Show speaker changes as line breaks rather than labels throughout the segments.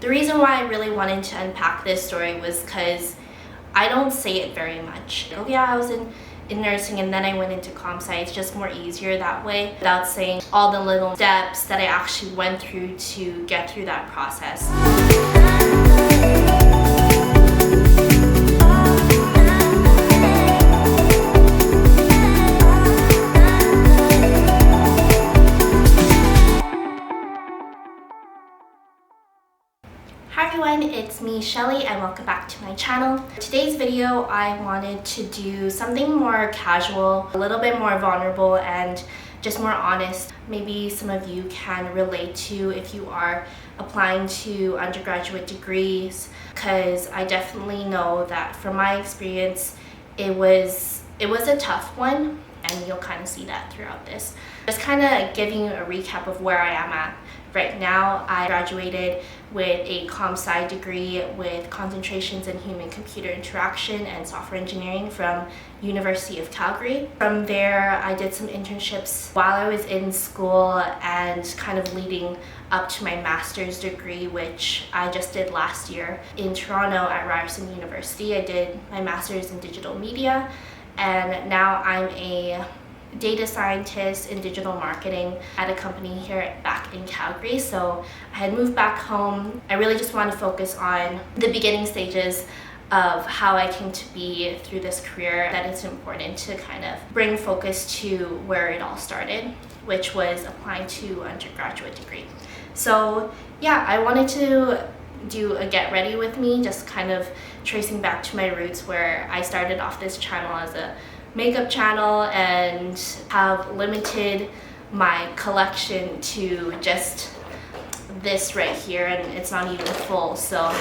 The reason why I really wanted to unpack this story was because I don't say it very much. Oh yeah, I was in nursing and then I went into comp sci. It's just more easier that way without saying all the little steps that I actually went through to get through that process. Hi everyone, it's me Shelly and welcome back to my channel. For today's video, I wanted to do something more casual, a little bit more vulnerable and just more honest. Maybe some of you can relate to if you are applying to undergraduate degrees, because I definitely know that from my experience, it was a tough one, and you'll kind of see that throughout this. Just kind of giving you a recap of where I am at. Right now, I graduated with a comp sci degree with concentrations in human-computer interaction and software engineering from University of Calgary. From there, I did some internships while I was in school and kind of leading up to my master's degree, which I just did last year in Toronto at Ryerson University. I did my master's in digital media, and now I'm a data scientist in digital marketing at a company here back in Calgary. So I had moved back home. I really just want to focus on the beginning stages of how I came to be through this career, that it's important to kind of bring focus to where it all started, which was applying to undergraduate degree. So yeah, I wanted to do a get ready with me, just kind of tracing back to my roots where I started off this channel as a makeup channel and have limited my collection to just this right here, and it's not even full. So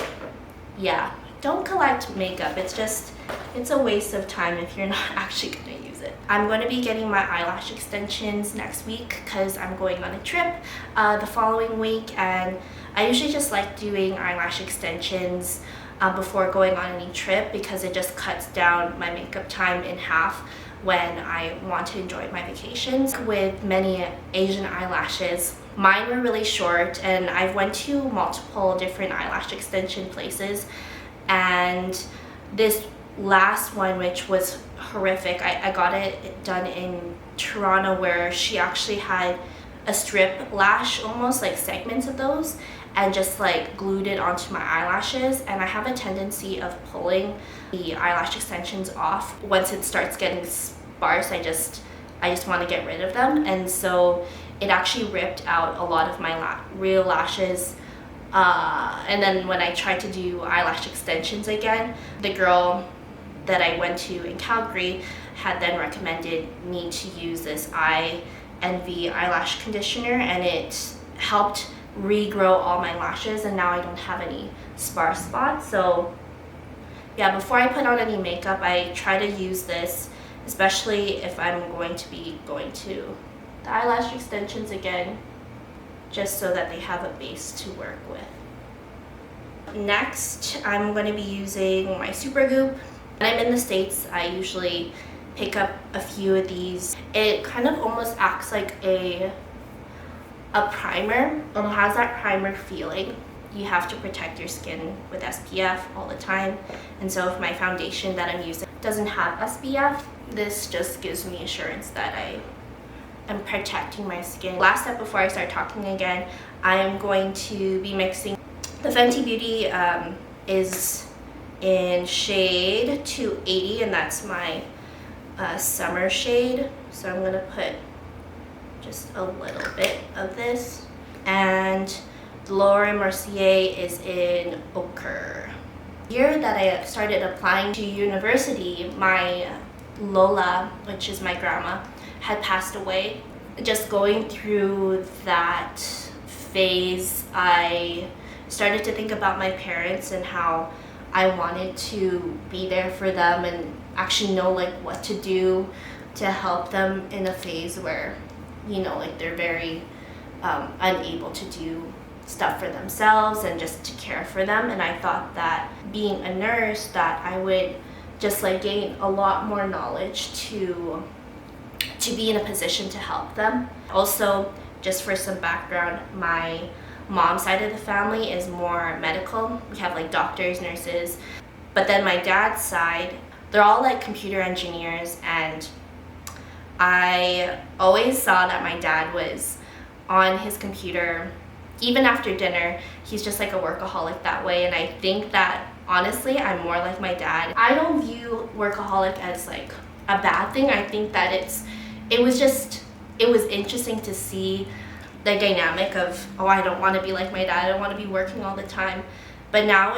yeah, don't collect makeup. It's a waste of time if you're not actually going to use it. I'm going to be getting my eyelash extensions next week because I'm going on a trip the following week, and I usually just like doing eyelash extensions before going on any trip because it just cuts down my makeup time in half when I want to enjoy my vacations. With many Asian eyelashes, mine were really short, and I've went to multiple different eyelash extension places, and this last one, which was horrific, I got it done in Toronto, where she actually had a strip lash, almost like segments of those, and just like glued it onto my eyelashes. And I have a tendency of pulling the eyelash extensions off once it starts getting sparse. I just want to get rid of them, and so it actually ripped out a lot of my real lashes. And then when I tried to do eyelash extensions again, the girl that I went to in Calgary had then recommended me to use this INV eyelash conditioner, and it helped regrow all my lashes, and now I don't have any sparse spots. So yeah, before I put on any makeup, I try to use this, especially if I'm going to be going to the eyelash extensions again, just so that they have a base to work with. Next, I'm going to be using my Super Goop. When I'm in the States, I usually pick up a few of these. It kind of almost acts like a primer. It has that primer feeling. You have to protect your skin with SPF all the time, and so if my foundation that I'm using doesn't have SPF, this just gives me assurance that I am protecting my skin. Last step before I start talking again, I am going to be mixing. The Fenty Beauty is in shade 280, and that's my summer shade, so I'm gonna put just a little bit of this. And Laura Mercier is in ochre. The year that I started applying to university, my Lola, which is my grandma, had passed away. Just going through that phase, I started to think about my parents and how I wanted to be there for them and actually know like what to do to help them in a phase where, you know, like they're very unable to do stuff for themselves and just to care for them. And I thought that being a nurse, that I would just like gain a lot more knowledge to be in a position to help them. Also, just for some background, my mom's side of the family is more medical. We have like doctors, nurses. But then my dad's side, they're all like computer engineers, and I always saw that my dad was on his computer even after dinner. He's just like a workaholic that way, and I think that honestly I'm more like my dad. I don't view workaholic as like a bad thing. I think that it was interesting to see the dynamic of, oh, I don't want to be like my dad, I don't want to be working all the time. But now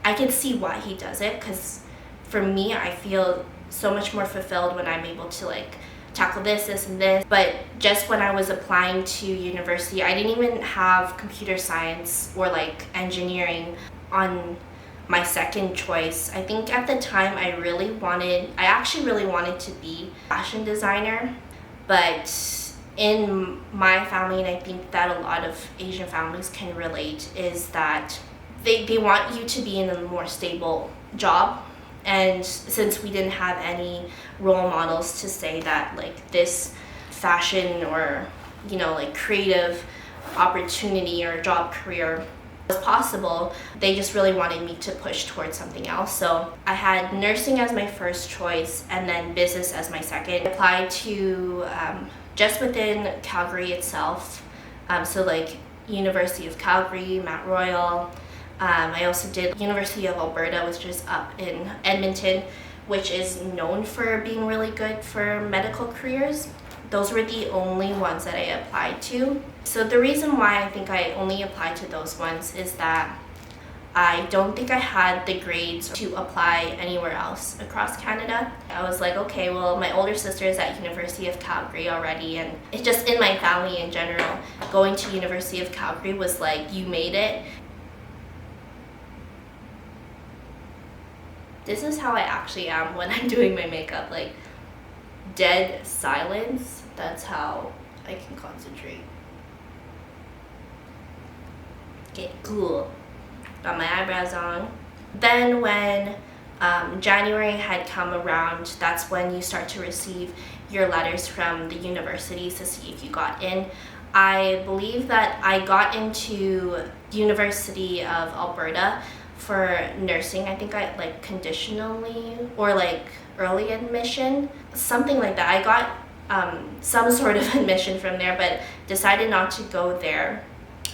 I can see why he does it, because for me, I feel so much more fulfilled when I'm able to like tackle this and this. But just when I was applying to university, I didn't even have computer science or like engineering on my second choice. I think at the time I actually really wanted to be a fashion designer. But in my family, and I think that a lot of Asian families can relate, is that they want you to be in a more stable job. And since we didn't have any role models to say that like this fashion or, you know, like creative opportunity or job career was possible, they just really wanted me to push towards something else. So I had nursing as my first choice and then business as my second. I applied to just within Calgary itself, so like University of Calgary, Mount Royal. I also did University of Alberta, which is up in Edmonton, which is known for being really good for medical careers. Those were the only ones that I applied to. So the reason why I think I only applied to those ones is that I don't think I had the grades to apply anywhere else across Canada. I was like, okay, well, my older sister is at University of Calgary already, and it's just in my family in general, going to University of Calgary was like, you made it. This is how I actually am when I'm doing my makeup, like dead silence. That's how I can concentrate. Okay, cool. Got my eyebrows on. Then when January had come around, that's when you start to receive your letters from the universities to see if you got in. I believe that I got into University of Alberta for nursing. I think I like conditionally or like early admission, something like that. I got some sort of admission from there, but decided not to go there.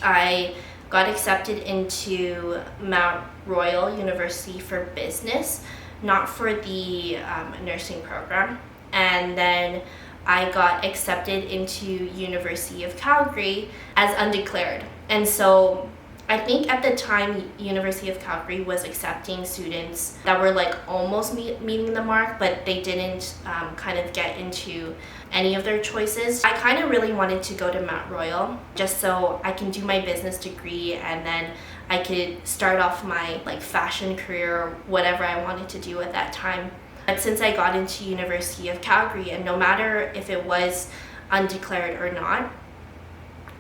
I got accepted into Mount Royal University for business, not for the nursing program. And then I got accepted into University of Calgary as undeclared. And so I think at the time University of Calgary was accepting students that were like almost meeting the mark, but they didn't kind of get into any of their choices. I kind of really wanted to go to Mount Royal just so I can do my business degree, and then I could start off my like fashion career or whatever I wanted to do at that time. But since I got into University of Calgary, and no matter if it was undeclared or not,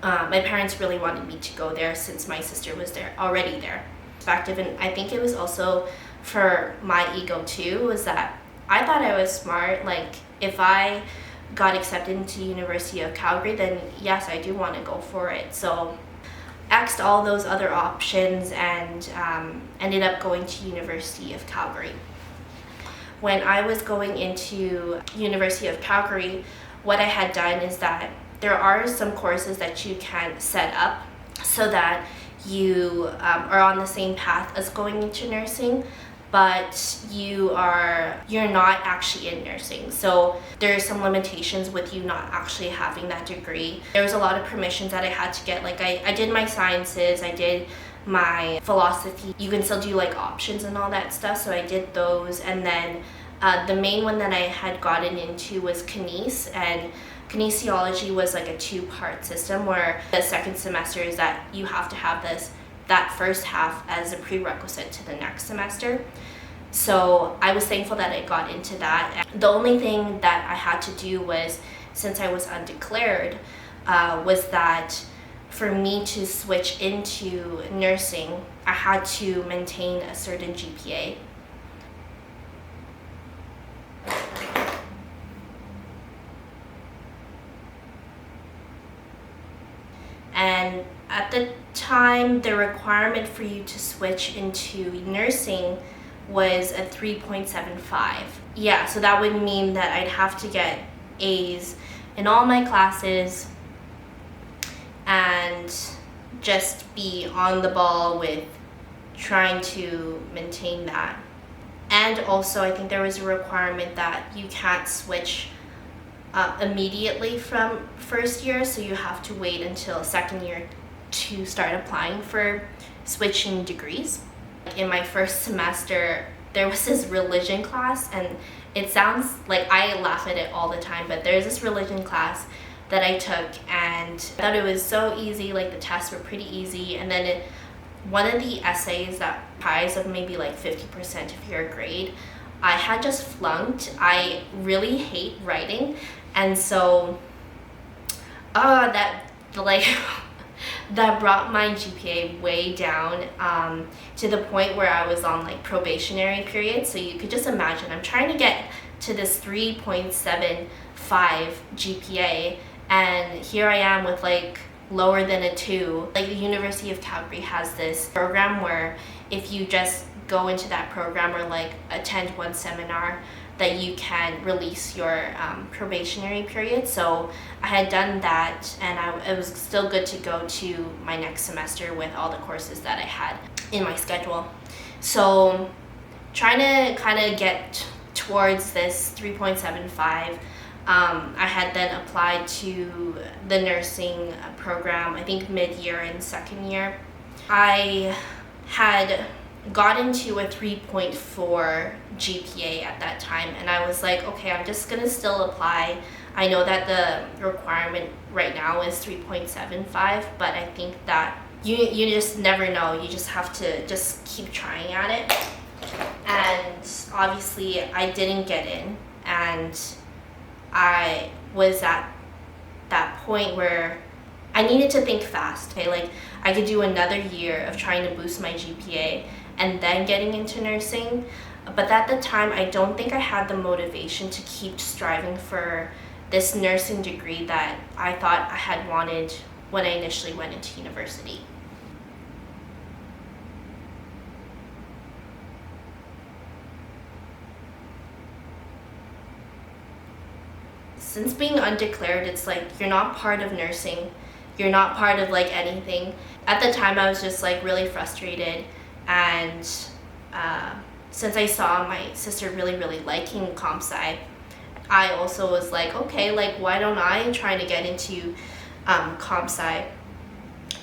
my parents really wanted me to go there since my sister was already there. And I think it was also for my ego too, was that I thought I was smart. Like if I got accepted into University of Calgary, then yes, I do want to go for it. So X'd all those other options and ended up going to University of Calgary. When I was going into University of Calgary, what I had done is that there are some courses that you can set up so that you are on the same path as going into nursing, but you're not actually in nursing. So there are some limitations with you not actually having that degree. There was a lot of permissions that I had to get. Like I did my sciences, I did my philosophy. You can still do like options and all that stuff, so I did those. And then the main one that I had gotten into was kinesiology, and kinesiology was like a 2-part system where the second semester is that you have to have that first half as a prerequisite to the next semester. So I was thankful that I got into that. The only thing that I had to do was, since I was undeclared, was that for me to switch into nursing, I had to maintain a certain GPA. And at the time, the requirement for you to switch into nursing was a 3.75. Yeah, so that would mean that I'd have to get A's in all my classes and just be on the ball with trying to maintain that. And also, I think there was a requirement that you can't switch immediately from first year, so you have to wait until second year to start applying for switching degrees. In my first semester, there was this religion class, and it sounds like I laugh at it all the time, but there's this religion class that I took, and I thought it was so easy, like the tests were pretty easy, and then one of the essays that highs of maybe like 50% of your grade, I had just flunked. I really hate writing, and so that brought my GPA way down to the point where I was on like probationary period. So you could just imagine, I'm trying to get to this 3.75 GPA, and here I am with like lower than a 2. Like the University of Calgary has this program where if you just go into that program or like attend one seminar, that you can release your probationary period. So I had done that, and it was still good to go to my next semester with all the courses that I had in my schedule. So trying to kind of get towards this 3.75, I had then applied to the nursing program, I think mid-year and second year. I had got into a 3.4 GPA at that time, and I was like, okay, I'm just gonna still apply. I know that the requirement right now is 3.75, but I think that you just never know. You just have to just keep trying at it. And obviously I didn't get in, and I was at that point where I needed to think fast. Okay, like I could do another year of trying to boost my GPA and then getting into nursing, but at the time I don't think I had the motivation to keep striving for this nursing degree that I thought I had wanted when I initially went into university. Since being undeclared, it's like you're not part of nursing, you're not part of like anything. At the time I was just like really frustrated, and since I saw my sister really liking comp sci, I also was like, okay, like why don't I try to get into comp sci?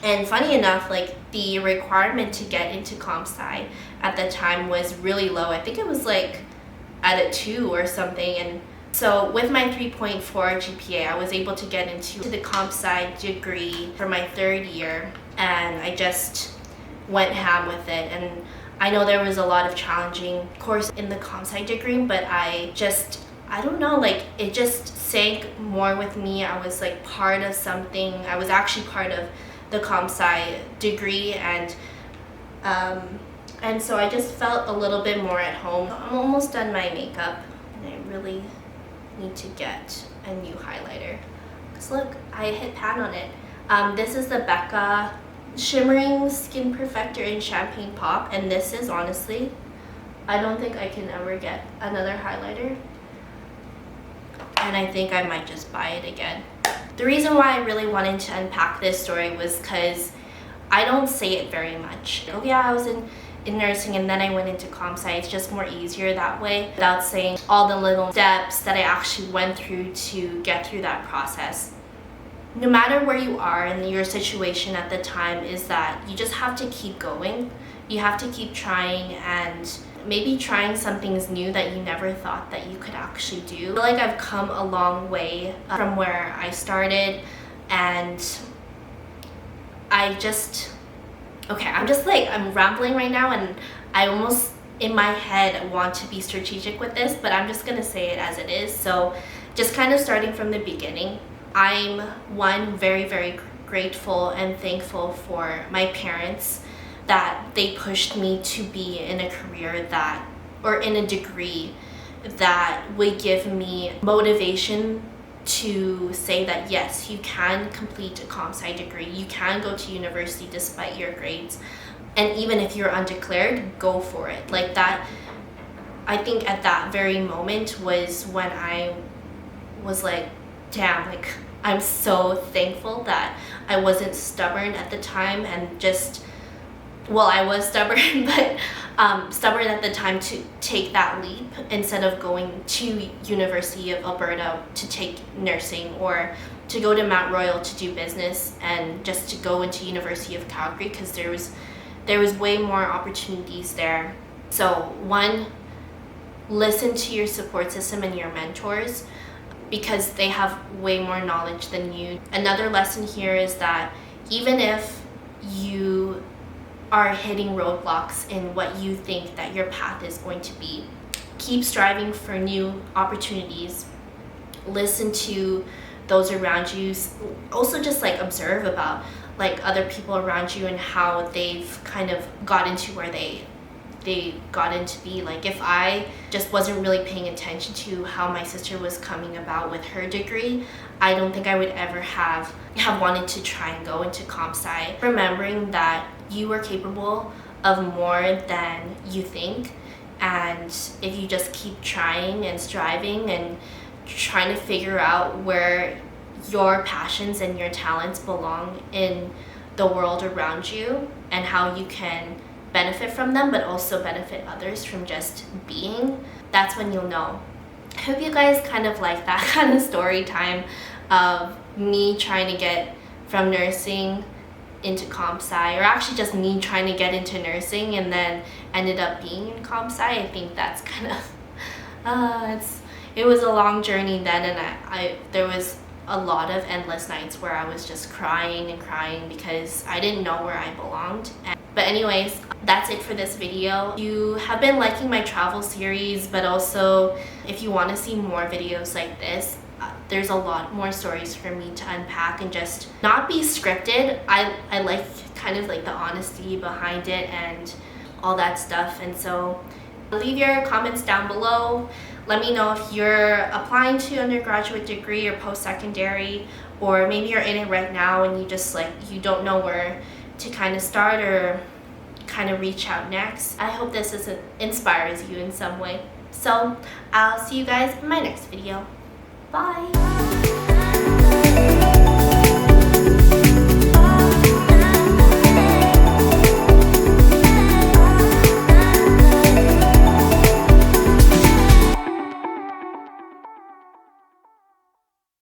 And funny enough, like the requirement to get into comp sci at the time was really low. I think it was like at a 2 or something, and so with my 3.4 GPA, I was able to get into the comp sci degree for my third year, and I just went ham with it. And I know there was a lot of challenging course in the comp sci degree, but I don't know, like it just sank more with me. I was like part of something. I was actually part of the comp sci degree, and so I just felt a little bit more at home. I'm almost done my makeup, and I really need to get a new highlighter, because look, I hit pan on it. This is the Becca Shimmering Skin Perfector in Champagne Pop, and this is honestly, I don't think I can ever get another highlighter, and I think I might just buy it again. The reason why I really wanted to unpack this story was because I don't say it very much. Oh yeah, I was in nursing and then I went into comp sci. It's just more easier that way without saying all the little steps that I actually went through to get through that process. No matter where you are in your situation at the time, is that you just have to keep going. You have to keep trying, and maybe trying some things new that you never thought that you could actually do. I feel like I've come a long way from where I started, and I'm rambling right now, and I almost in my head want to be strategic with this, but I'm just gonna say it as it is. So just kind of starting from the beginning, I'm very grateful and thankful for my parents that they pushed me to be in a career or in a degree that would give me motivation to say that yes, you can complete a comp sci degree, you can go to university despite your grades, and even if you're undeclared, go for it. Like that, I think at that very moment was when I was like, damn, like I'm so thankful that I wasn't stubborn at the time and just, well, I was stubborn, but stubborn at the time to take that leap instead of going to University of Alberta to take nursing, or to go to Mount Royal to do business, and just to go into University of Calgary, because there was way more opportunities there. So one, listen to your support system and your mentors, because they have way more knowledge than you. Another lesson here is that even if you are hitting roadblocks in what you think that your path is going to be, keep striving for new opportunities. Listen to those around you. Also just like observe about like other people around you and how they've kind of got into where they got into be. Like if I just wasn't really paying attention to how my sister was coming about with her degree, I don't think I would ever have wanted to try and go into comp sci. Remembering that you are capable of more than you think, and if you just keep trying and striving and trying to figure out where your passions and your talents belong in the world around you and how you can benefit from them but also benefit others from just being, that's when you'll know. I hope you guys kind of like that kind of story time of me trying to get from nursing into comp sci, or actually just me trying to get into nursing and then ended up being in comp sci. I think that's kind of it was a long journey then, and I there was a lot of endless nights where I was just crying and crying because I didn't know where I belonged. But anyways, that's it for this video. You have been liking my travel series, but also if you want to see more videos like this, there's a lot more stories for me to unpack and just not be scripted. I like kind of like the honesty behind it and all that stuff. And so leave your comments down below. Let me know if you're applying to undergraduate degree or post-secondary, or maybe you're in it right now and you just like, you don't know where to kind of start or kind of reach out next. I hope this inspires you in some way. So I'll see you guys in my next video. Bye!